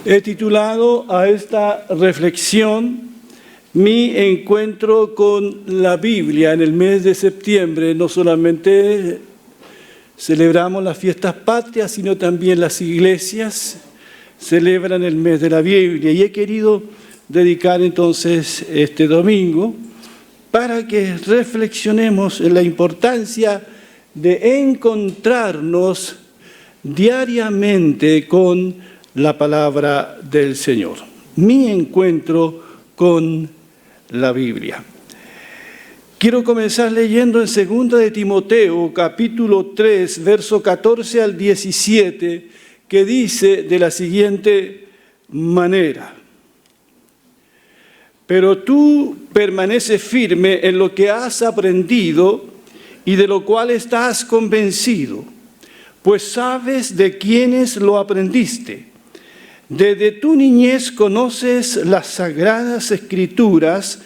He titulado a esta reflexión Mi encuentro con la Biblia. En el mes de septiembre no solamente celebramos las fiestas patrias, sino también las iglesias celebran el mes de la Biblia. Y he querido dedicar entonces este domingo para que reflexionemos en la importancia de encontrarnos diariamente con la palabra del Señor. Mi encuentro con la Biblia. Quiero comenzar leyendo en 2 de Timoteo, capítulo 3, verso 14 al 17, que dice de la siguiente manera: Pero tú permaneces firme en lo que has aprendido y de lo cual estás convencido, pues sabes de quiénes lo aprendiste. Desde tu niñez conoces las sagradas escrituras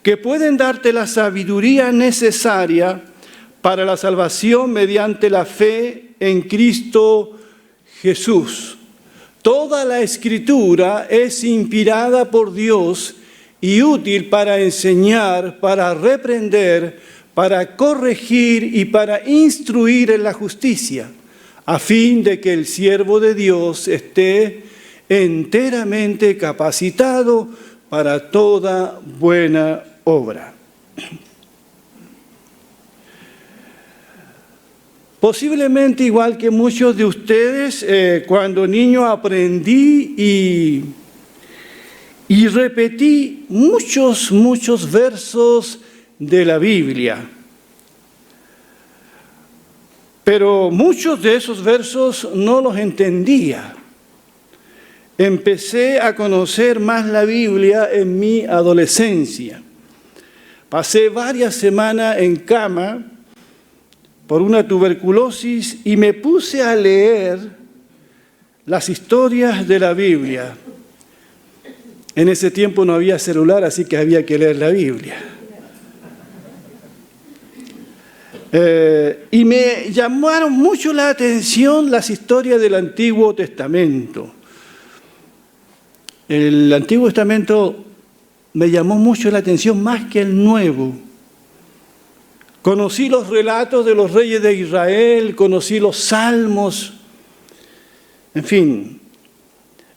que pueden darte la sabiduría necesaria para la salvación mediante la fe en Cristo Jesús. Toda la escritura es inspirada por Dios y útil para enseñar, para reprender, para corregir y para instruir en la justicia, a fin de que el siervo de Dios esté enteramente capacitado para toda buena obra. Posiblemente igual que muchos de ustedes, cuando niño aprendí y repetí muchos versos de la Biblia. Pero muchos de esos versos no los entendía. Empecé a conocer más la Biblia en mi adolescencia. Pasé varias semanas en cama por una tuberculosis y me puse a leer las historias de la Biblia. En ese tiempo no había celular, así que había que leer la Biblia. Y me llamaron mucho la atención las historias del Antiguo Testamento. El Antiguo Testamento me llamó mucho la atención más que el Nuevo. Conocí los relatos de los reyes de Israel, conocí los salmos, en fin.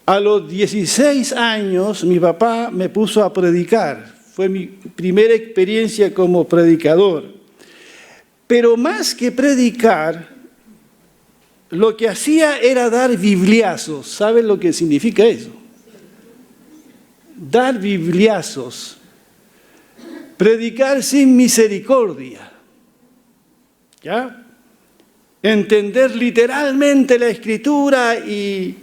A los 16 años mi papá me puso a predicar. Fue mi primera experiencia como predicador. Pero más que predicar, lo que hacía era dar bibliazos. ¿Saben lo que significa eso? Dar bibliazos. Predicar sin misericordia. ¿Ya? Entender literalmente la Escritura, y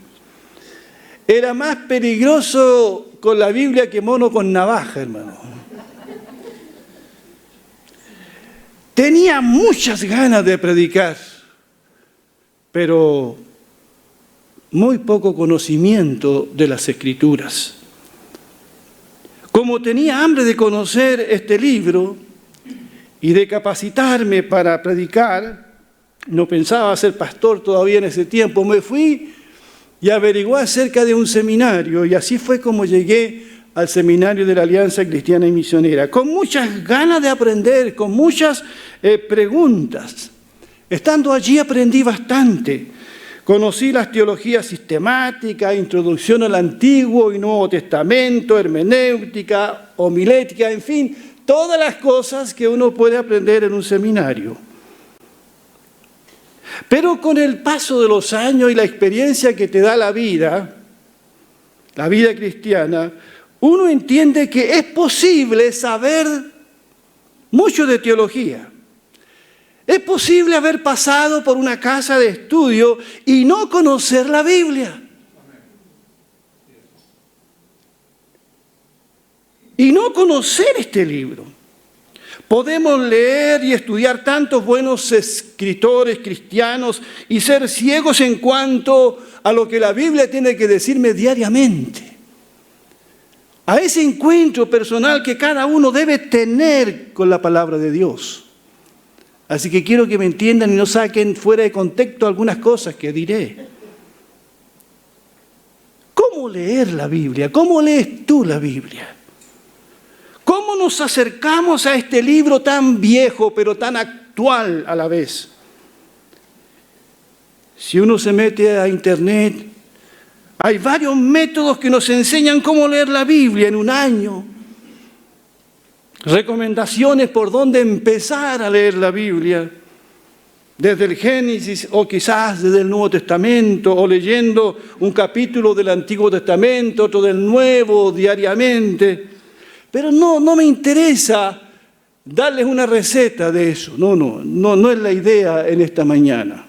era más peligroso con la Biblia que mono con navaja, hermano. Tenía muchas ganas de predicar, pero muy poco conocimiento de las Escrituras. Como tenía hambre de conocer este libro y de capacitarme para predicar, no pensaba ser pastor todavía en ese tiempo, me fui y averigué acerca de un seminario, y así fue como llegué al seminario de la Alianza Cristiana y Misionera, con muchas ganas de aprender, con muchas preguntas. Estando allí aprendí bastante. Conocí las teologías sistemáticas, introducción al Antiguo y Nuevo Testamento, hermenéutica, homilética, en fin, todas las cosas que uno puede aprender en un seminario. Pero con el paso de los años y la experiencia que te da la vida cristiana, uno entiende que es posible saber mucho de teología. Es posible haber pasado por una casa de estudio y no conocer la Biblia. Y no conocer este libro. Podemos leer y estudiar tantos buenos escritores cristianos y ser ciegos en cuanto a lo que la Biblia tiene que decirme diariamente. A ese encuentro personal que cada uno debe tener con la palabra de Dios. Así que quiero que me entiendan y no saquen fuera de contexto algunas cosas que diré. ¿Cómo leer la Biblia? ¿Cómo lees tú la Biblia? ¿Cómo nos acercamos a este libro tan viejo, pero tan actual a la vez? Si uno se mete a internet, hay varios métodos que nos enseñan cómo leer la Biblia en un año. Recomendaciones por dónde empezar a leer la Biblia. Desde el Génesis o quizás desde el Nuevo Testamento, o leyendo un capítulo del Antiguo Testamento, otro del Nuevo diariamente. Pero no me interesa darles una receta de eso. No es la idea en esta mañana.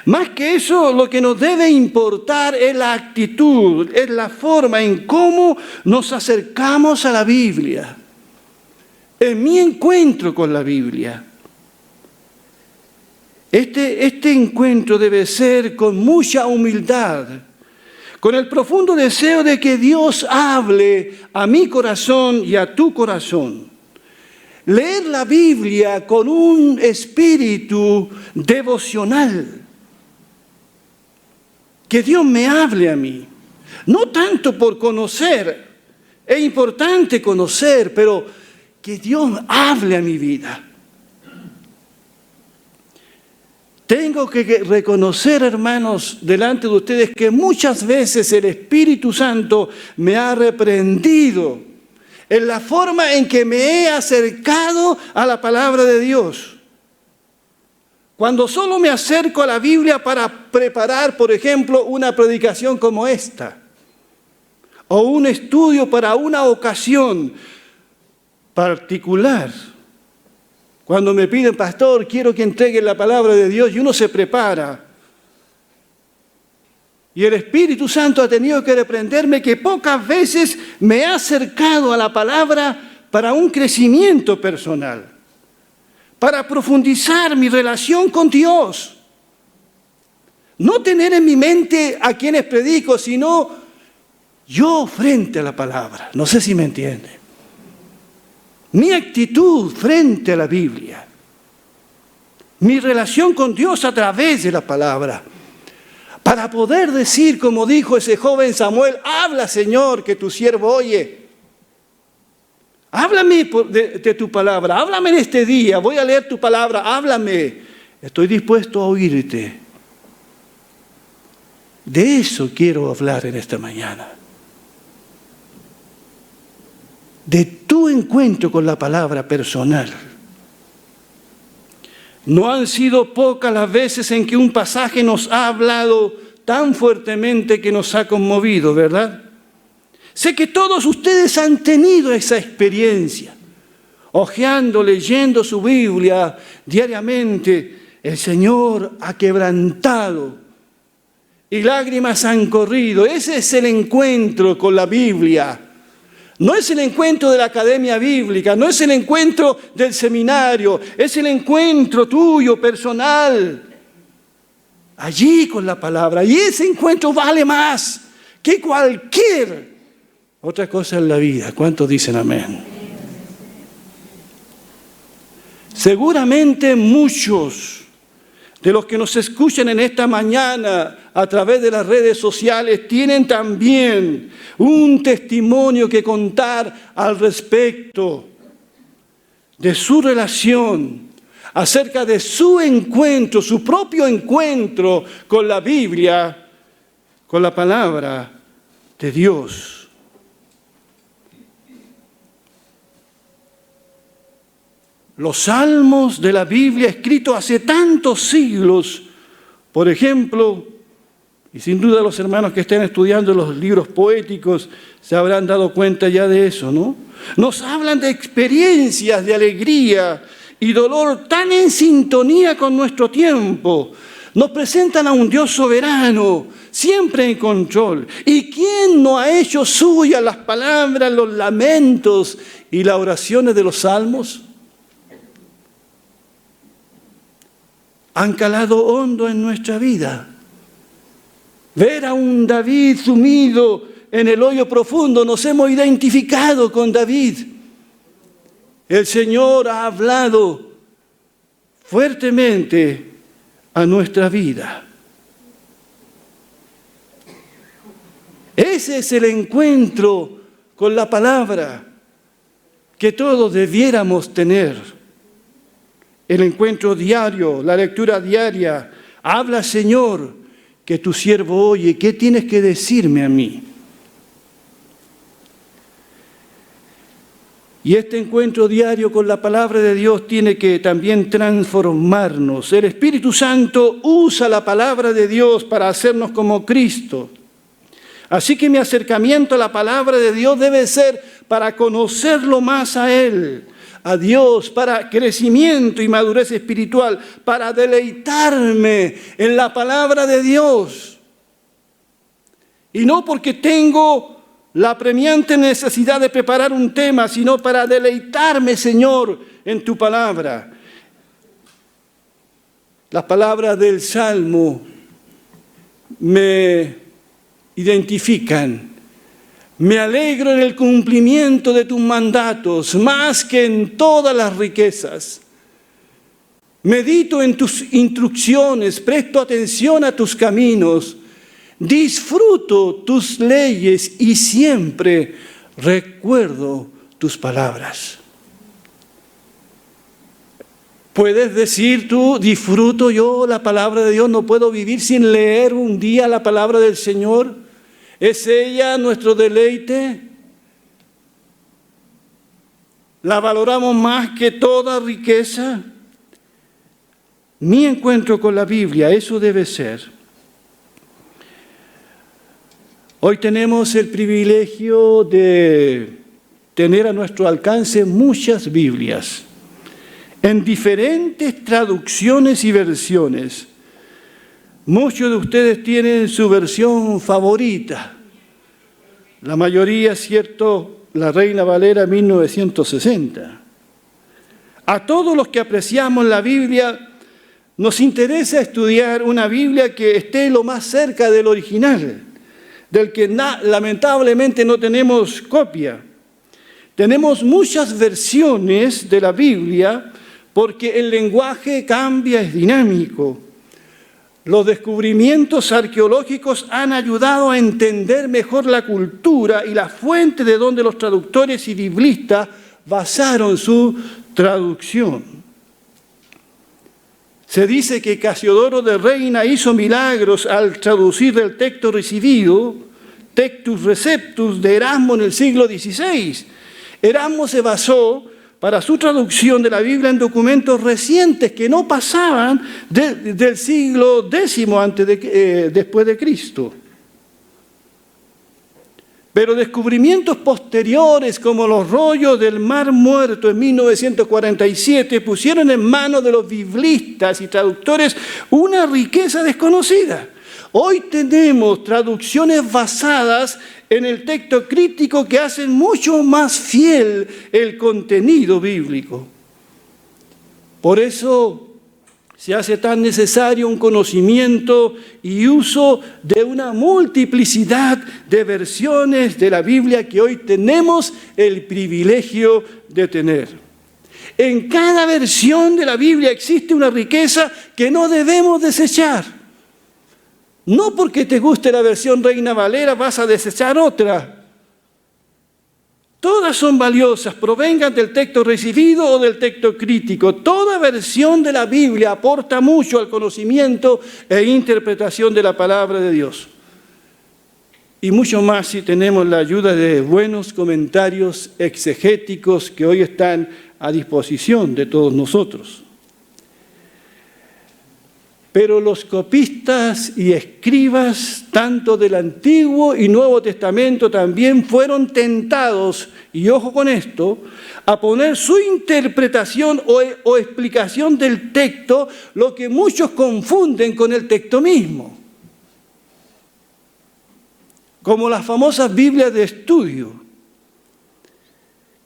Más que eso, lo que nos debe importar es la actitud, es la forma en cómo nos acercamos a la Biblia. En mi encuentro con la Biblia. Este encuentro debe ser con mucha humildad, con el profundo deseo de que Dios hable a mi corazón y a tu corazón. Leer la Biblia con un espíritu devocional. Que Dios me hable a mí. No tanto por conocer, es importante conocer, pero que Dios hable a mi vida. Tengo que reconocer, hermanos, delante de ustedes que muchas veces el Espíritu Santo me ha reprendido en la forma en que me he acercado a la palabra de Dios. Cuando solo me acerco a la Biblia para preparar, por ejemplo, una predicación como esta, o un estudio para una ocasión particular. Cuando me piden, pastor, quiero que entregue la palabra de Dios, y uno se prepara. Y el Espíritu Santo ha tenido que reprenderme que pocas veces me he acercado a la palabra para un crecimiento personal, para profundizar mi relación con Dios. No tener en mi mente a quienes predico, sino yo frente a la palabra. No sé si me entiende. Mi actitud frente a la Biblia, mi relación con Dios a través de la palabra, para poder decir, como dijo ese joven Samuel, habla, Señor, que tu siervo oye. Háblame de tu palabra, háblame en este día, voy a leer tu palabra, háblame. Estoy dispuesto a oírte. De eso quiero hablar en esta mañana. De tu encuentro con la palabra personal. No han sido pocas las veces en que un pasaje nos ha hablado tan fuertemente que nos ha conmovido, ¿verdad? Sé que todos ustedes han tenido esa experiencia. Hojeando, leyendo su Biblia diariamente, el Señor ha quebrantado y lágrimas han corrido. Ese es el encuentro con la Biblia. No es el encuentro de la academia bíblica, no es el encuentro del seminario, es el encuentro tuyo, personal, allí con la palabra. Y ese encuentro vale más que cualquier otra cosa en la vida. ¿Cuántos dicen amén? Seguramente muchos de los que nos escuchan en esta mañana a través de las redes sociales tienen también un testimonio que contar al respecto de su relación, acerca de su encuentro, su propio encuentro con la Biblia, con la palabra de Dios. Los salmos de la Biblia escritos hace tantos siglos, por ejemplo, y sin duda los hermanos que estén estudiando los libros poéticos se habrán dado cuenta ya de eso, ¿no? Nos hablan de experiencias de alegría y dolor tan en sintonía con nuestro tiempo. Nos presentan a un Dios soberano, siempre en control. ¿Y quién no ha hecho suyas las palabras, los lamentos y las oraciones de los salmos? Han calado hondo en nuestra vida. Ver a un David sumido en el hoyo profundo, nos hemos identificado con David. El Señor ha hablado fuertemente a nuestra vida. Ese es el encuentro con la palabra que todos debiéramos tener. El encuentro diario, la lectura diaria. Habla, Señor, que tu siervo oye. ¿Qué tienes que decirme a mí? Y este encuentro diario con la palabra de Dios tiene que también transformarnos. El Espíritu Santo usa la palabra de Dios para hacernos como Cristo. Así que mi acercamiento a la palabra de Dios debe ser para conocerlo más a Él, a Dios, para crecimiento y madurez espiritual, para deleitarme en la palabra de Dios. Y no porque tengo la apremiante necesidad de preparar un tema, sino para deleitarme, Señor, en tu palabra. Las palabras del Salmo me identifican. Me alegro en el cumplimiento de tus mandatos, más que en todas las riquezas. Medito en tus instrucciones, presto atención a tus caminos. Disfruto tus leyes y siempre recuerdo tus palabras. ¿Puedes decir tú, disfruto yo la palabra de Dios? ¿No puedo vivir sin leer un día la palabra del Señor? ¿Es ella nuestro deleite? ¿La valoramos más que toda riqueza? Mi encuentro con la Biblia, eso debe ser. Hoy tenemos el privilegio de tener a nuestro alcance muchas Biblias, en diferentes traducciones y versiones. Muchos de ustedes tienen su versión favorita. La mayoría, cierto, la Reina Valera 1960. A todos los que apreciamos la Biblia, nos interesa estudiar una Biblia que esté lo más cerca del original, del que lamentablemente no tenemos copia. Tenemos muchas versiones de la Biblia porque el lenguaje cambia, es dinámico. Los descubrimientos arqueológicos han ayudado a entender mejor la cultura y la fuente de donde los traductores y biblistas basaron su traducción. Se dice que Casiodoro de Reina hizo milagros al traducir del texto recibido, Textus Receptus de Erasmo en el siglo XVI. Erasmo se basó para su traducción de la Biblia en documentos recientes que no pasaban del siglo X después de Cristo. Pero descubrimientos posteriores, como los rollos del Mar Muerto en 1947, pusieron en manos de los biblistas y traductores una riqueza desconocida. Hoy tenemos traducciones basadas en el texto crítico que hacen mucho más fiel el contenido bíblico. Por eso se hace tan necesario un conocimiento y uso de una multiplicidad de versiones de la Biblia que hoy tenemos el privilegio de tener. En cada versión de la Biblia existe una riqueza que no debemos desechar. No porque te guste la versión Reina Valera vas a desechar otra. Todas son valiosas, provengan del texto recibido o del texto crítico. Toda versión de la Biblia aporta mucho al conocimiento e interpretación de la palabra de Dios. Y mucho más si tenemos la ayuda de buenos comentarios exegéticos que hoy están a disposición de todos nosotros. Pero los copistas y escribas, tanto del Antiguo y Nuevo Testamento, también fueron tentados, y ojo con esto, a poner su interpretación o explicación del texto, lo que muchos confunden con el texto mismo. Como las famosas Biblias de estudio,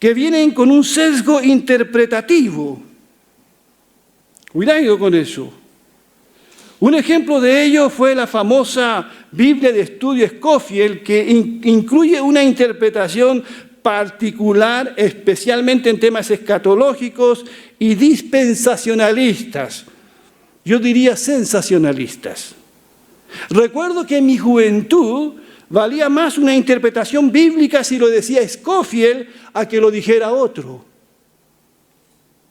que vienen con un sesgo interpretativo. Cuidado con eso. Un ejemplo de ello fue la famosa Biblia de estudio Scofield, que incluye una interpretación particular, especialmente en temas escatológicos y dispensacionalistas. Yo diría sensacionalistas. Recuerdo que en mi juventud Valía más una interpretación bíblica si lo decía Scofield a que lo dijera otro.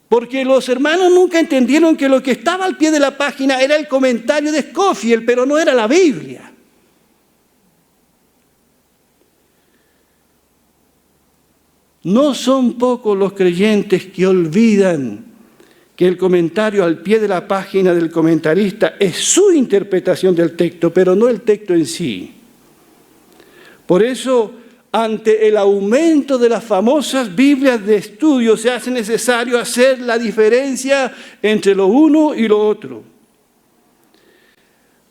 Porque los hermanos nunca entendieron que lo que estaba al pie de la página era el comentario de Scofield, pero no era la Biblia. No son pocos los creyentes que olvidan que el comentario al pie de la página del comentarista es su interpretación del texto, pero no el texto en sí. Por eso, ante el aumento de las famosas Biblias de estudio, se hace necesario hacer la diferencia entre lo uno y lo otro.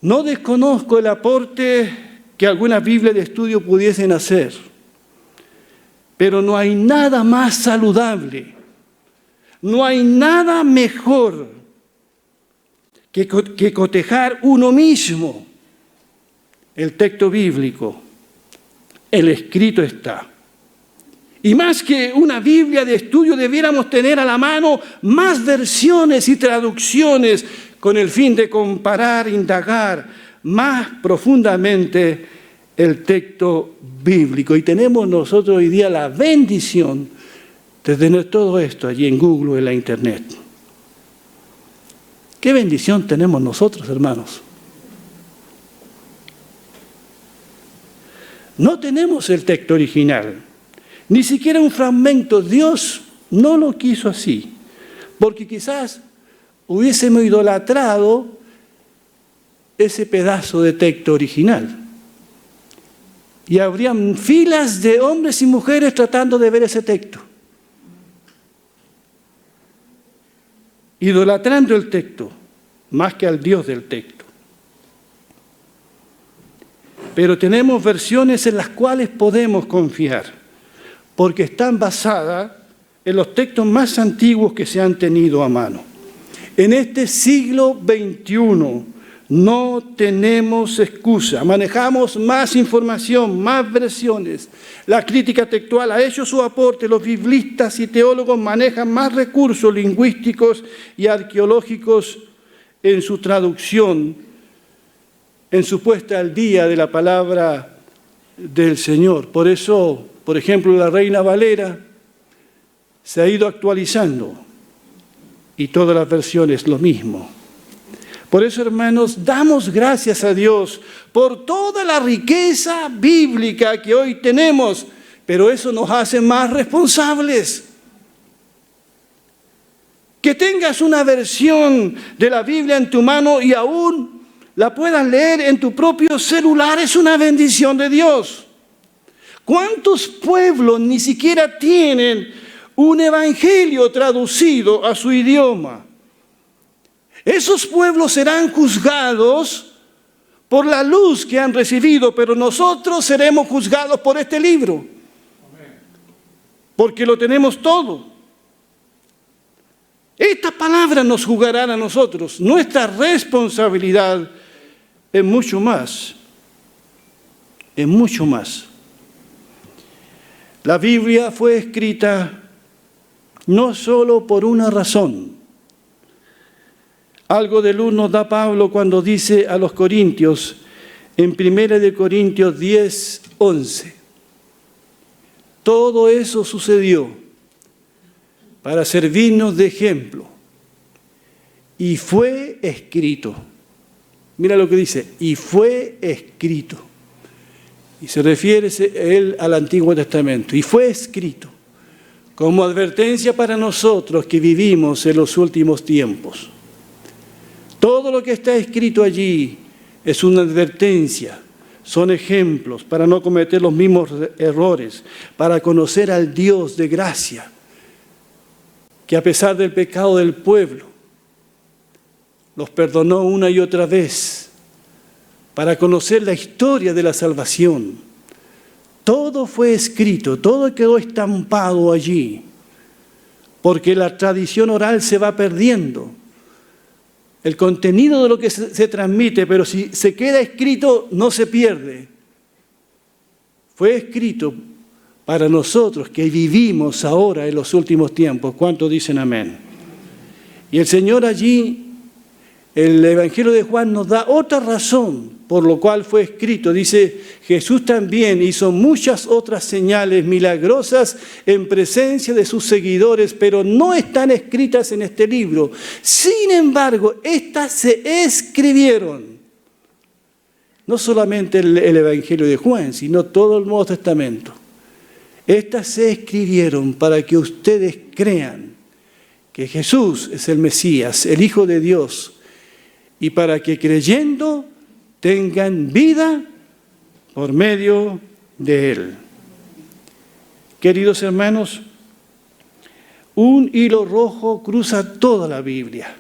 No desconozco el aporte que algunas Biblias de estudio pudiesen hacer, pero no hay nada más saludable, no hay nada mejor que cotejar uno mismo el texto bíblico. El escrito está. Y más que una Biblia de estudio, debiéramos tener a la mano más versiones y traducciones con el fin de comparar, indagar más profundamente el texto bíblico. Y tenemos nosotros hoy día la bendición de tener todo esto allí en Google o en la Internet. ¿Qué bendición tenemos nosotros, hermanos? No tenemos el texto original, ni siquiera un fragmento. Dios no lo quiso así, porque quizás hubiésemos idolatrado ese pedazo de texto original. Y habrían filas de hombres y mujeres tratando de ver ese texto, idolatrando el texto más que al Dios del texto. Pero tenemos versiones en las cuales podemos confiar, porque están basadas en los textos más antiguos que se han tenido a mano. En este siglo XXI no tenemos excusa, manejamos más información, más versiones. La crítica textual ha hecho su aporte, los biblistas y teólogos manejan más recursos lingüísticos y arqueológicos en su traducción, en su puesta al día de la palabra del Señor. Por eso, por ejemplo, la Reina Valera se ha ido actualizando y todas las versiones lo mismo. Por eso, hermanos, damos gracias a Dios por toda la riqueza bíblica que hoy tenemos, pero eso nos hace más responsables. Que tengas una versión de la Biblia en tu mano y aún la puedas leer en tu propio celular es una bendición de Dios. ¿Cuántos pueblos ni siquiera tienen un evangelio traducido a su idioma? Esos pueblos serán juzgados por la luz que han recibido, pero nosotros seremos juzgados por este libro, porque lo tenemos todo. Esta palabra nos juzgará a nosotros. Nuestra responsabilidad es mucho más. Es mucho más. La Biblia fue escrita no solo por una razón. Algo de luz nos da Pablo cuando dice a los Corintios, en 1 Corintios 10, 11. Todo eso sucedió para servirnos de ejemplo. Y fue escrito. Mira lo que dice, y fue escrito. Y se refiere él al Antiguo Testamento. Y fue escrito como advertencia para nosotros que vivimos en los últimos tiempos. Todo lo que está escrito allí es una advertencia, son ejemplos para no cometer los mismos errores, para conocer al Dios de gracia, que a pesar del pecado del pueblo, los perdonó una y otra vez, para conocer la historia de la salvación. Todo fue escrito, todo quedó estampado allí, porque la tradición oral se va perdiendo. El contenido de lo que se transmite, pero si se queda escrito, no se pierde. Fue escrito para nosotros que vivimos ahora en los últimos tiempos. ¿Cuántos dicen amén? Y el Señor allí El Evangelio de Juan nos da otra razón por lo cual fue escrito. Dice, Jesús también hizo muchas otras señales milagrosas en presencia de sus seguidores, pero no están escritas en este libro. Sin embargo, estas se escribieron. No solamente el Evangelio de Juan, sino todo el Nuevo Testamento. Estas se escribieron para que ustedes crean que Jesús es el Mesías, el Hijo de Dios, y para que creyendo tengan vida por medio de Él. Queridos hermanos, un hilo rojo cruza toda la Biblia.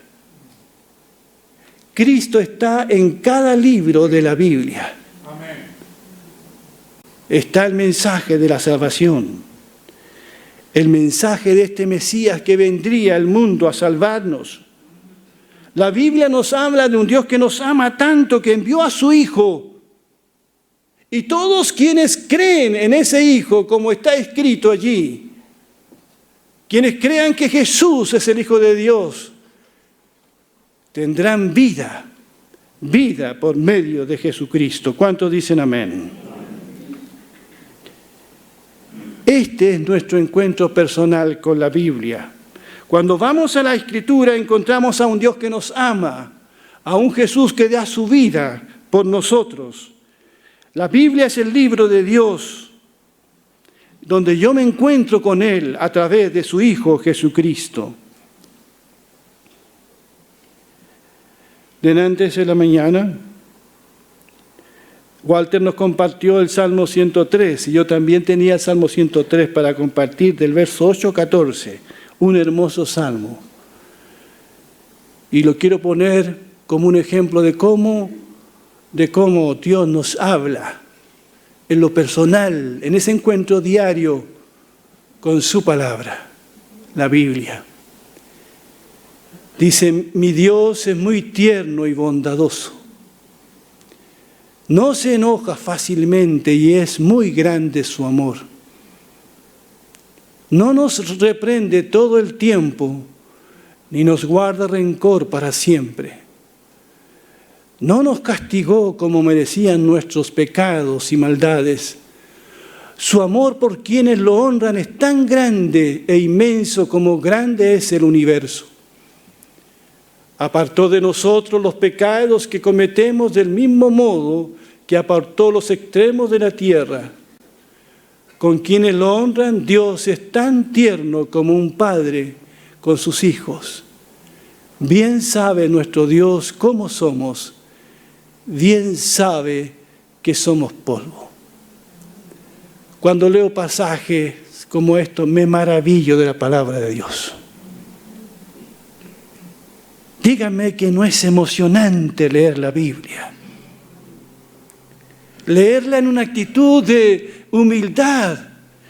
Cristo está en cada libro de la Biblia. Amén. Está el mensaje de la salvación, el mensaje de este Mesías que vendría al mundo a salvarnos. La Biblia nos habla de un Dios que nos ama tanto que envió a su Hijo. Y todos quienes creen en ese Hijo, como está escrito allí, quienes crean que Jesús es el Hijo de Dios, tendrán vida por medio de Jesucristo. ¿Cuántos dicen amén? Este es nuestro encuentro personal con la Biblia. Cuando vamos a la Escritura encontramos a un Dios que nos ama, a un Jesús que da su vida por nosotros. La Biblia es el libro de Dios, donde yo me encuentro con Él a través de su Hijo Jesucristo. Antes de la mañana, Walter nos compartió el Salmo 103, y yo también tenía el Salmo 103 para compartir del verso 8 a 14. Un hermoso salmo. Y lo quiero poner como un ejemplo de cómo Dios nos habla en lo personal, en ese encuentro diario con su palabra, la Biblia. Dice, mi Dios es muy tierno y bondadoso. No se enoja fácilmente y es muy grande su amor. No nos reprende todo el tiempo, ni nos guarda rencor para siempre. No nos castigó como merecían nuestros pecados y maldades. Su amor por quienes lo honran es tan grande e inmenso como grande es el universo. Apartó de nosotros los pecados que cometemos del mismo modo que apartó los extremos de la tierra. Con quienes lo honran, Dios es tan tierno como un padre con sus hijos. Bien sabe nuestro Dios cómo somos, bien sabe que somos polvo. Cuando leo pasajes como estos, me maravillo de la palabra de Dios. Díganme que no es emocionante leer la Biblia. Leerla en una actitud de humildad.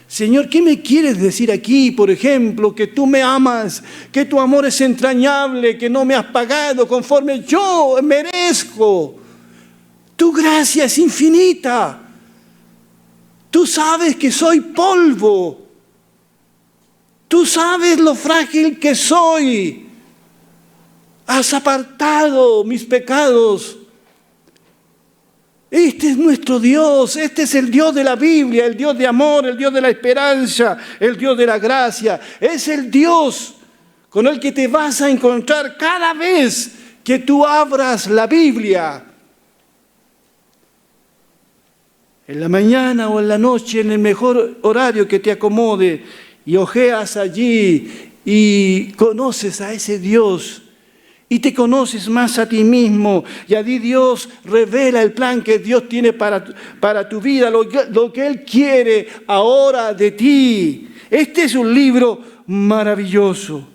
Señor, ¿qué me quieres decir aquí? Por ejemplo, que tú me amas, que tu amor es entrañable, que no me has pagado conforme yo merezco. Tu gracia es infinita. Tú sabes que soy polvo. Tú sabes lo frágil que soy. Has apartado mis pecados. Este es nuestro Dios, este es el Dios de la Biblia, el Dios de amor, el Dios de la esperanza, el Dios de la gracia. Es el Dios con el que te vas a encontrar cada vez que tú abras la Biblia. En la mañana o en la noche, en el mejor horario que te acomode, y ojeas allí y conoces a ese Dios. Y te conoces más a ti mismo. Y allí Dios revela el plan que Dios tiene para tu vida, lo que Él quiere ahora de ti. Este es un libro maravilloso.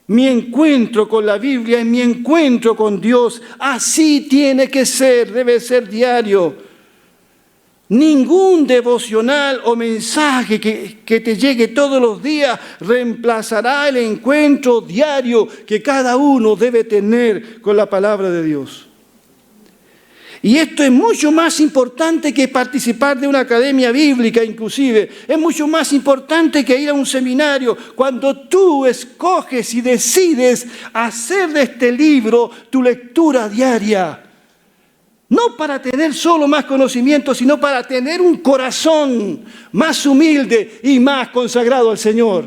Mi encuentro con la Biblia es mi encuentro con Dios. Así tiene que ser, debe ser diario. Ningún devocional o mensaje que te llegue todos los días reemplazará el encuentro diario que cada uno debe tener con la palabra de Dios. Y esto es mucho más importante que participar de una academia bíblica inclusive. Es mucho más importante que ir a un seminario. Cuando tú escoges y decides hacer de este libro tu lectura diaria. No para tener solo más conocimiento, sino para tener un corazón más humilde y más consagrado al Señor.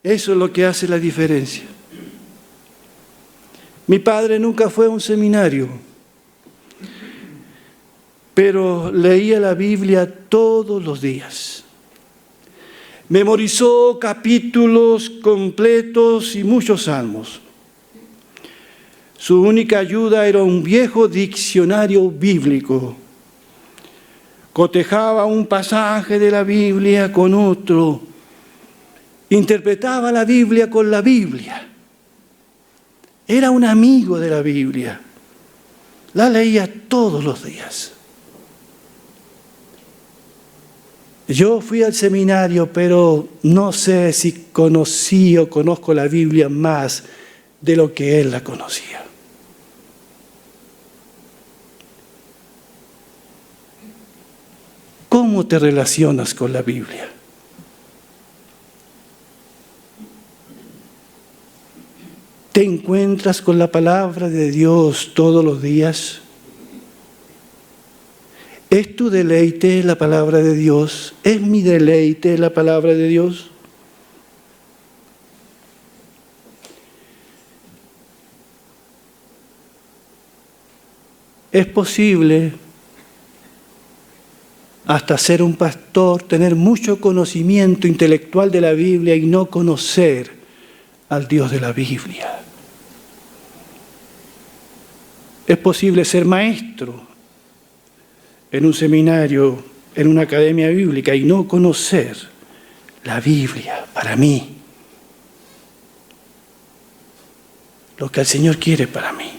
Eso es lo que hace la diferencia. Mi padre nunca fue a un seminario, pero leía la Biblia todos los días. Memorizó capítulos completos y muchos salmos. Su única ayuda era un viejo diccionario bíblico. Cotejaba un pasaje de la Biblia con otro. Interpretaba la Biblia con la Biblia. Era un amigo de la Biblia. La leía todos los días. Yo fui al seminario, pero no sé si conocí o conozco la Biblia más de lo que él la conocía. ¿Cómo te relacionas con la Biblia? ¿Te encuentras con la palabra de Dios todos los días? ¿Es tu deleite la palabra de Dios? ¿Es mi deleite la palabra de Dios? Es posible, hasta ser un pastor, tener mucho conocimiento intelectual de la Biblia y no conocer al Dios de la Biblia. Es posible ser maestro en un seminario, en una academia bíblica y no conocer la Biblia para mí. Lo que el Señor quiere para mí.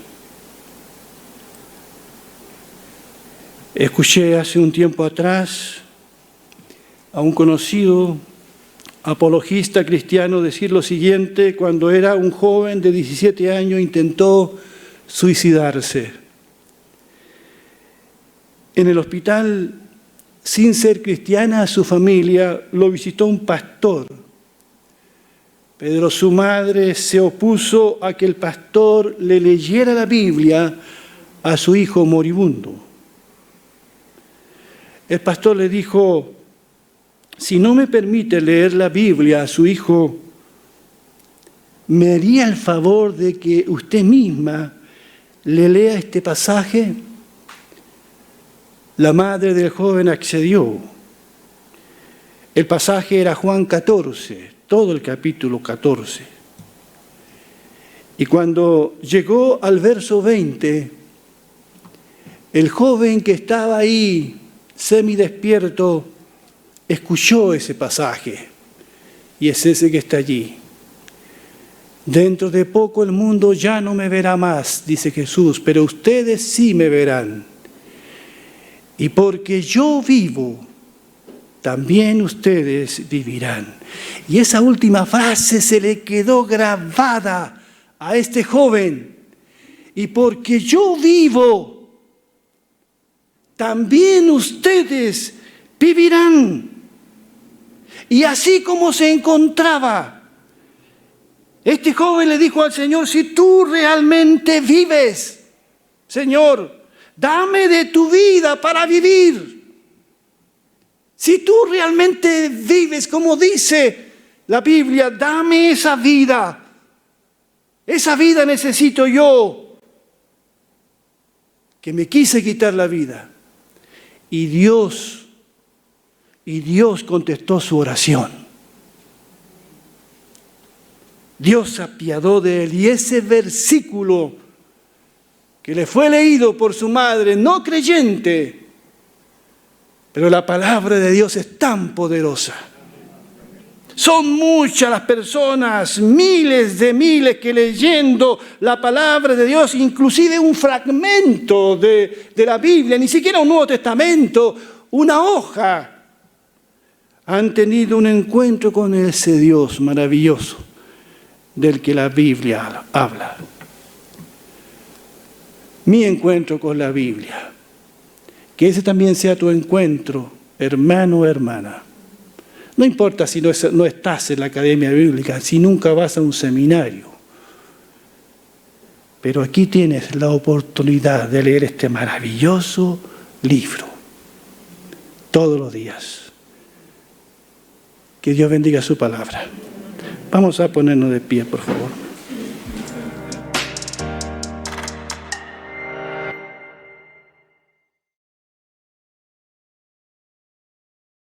Escuché hace un tiempo atrás a un conocido apologista cristiano decir lo siguiente: cuando era un joven de 17 años intentó suicidarse. En el hospital, sin ser cristiana, su familia lo visitó un pastor. Pero su madre se opuso a que el pastor le leyera la Biblia a su hijo moribundo. El pastor le dijo: si no me permite leer la Biblia a su hijo, ¿me haría el favor de que usted misma le lea este pasaje? La madre del joven accedió. El pasaje era Juan 14, todo el capítulo 14. Y cuando llegó al verso 20, el joven que estaba ahí, semidespierto, escuchó ese pasaje. Y es ese que está allí. Dentro de poco el mundo ya no me verá más, dice Jesús, pero ustedes sí me verán. Y porque yo vivo, también ustedes vivirán. Y esa última frase se le quedó grabada a este joven. Y porque yo vivo, también ustedes vivirán. Y así como se encontraba, este joven le dijo al Señor: si tú realmente vives, Señor, dame de tu vida para vivir. Si tú realmente vives como dice la Biblia, dame esa vida. Esa vida necesito yo, que me quise quitar la vida. Y Dios contestó su oración. Dios se apiadó de él. Y ese versículo que le fue leído por su madre, no creyente, pero la palabra de Dios es tan poderosa. Son muchas las personas, miles de miles, que leyendo la palabra de Dios, inclusive un fragmento de la Biblia, ni siquiera un Nuevo Testamento, una hoja, han tenido un encuentro con ese Dios maravilloso del que la Biblia habla. mi encuentro con la Biblia. Que ese también sea tu encuentro, hermano o hermana. No importa si no estás en la academia bíblica, si nunca vas a un seminario. Pero aquí tienes la oportunidad de leer este maravilloso libro todos los días. Que Dios bendiga su palabra. Vamos a ponernos de pie, por favor.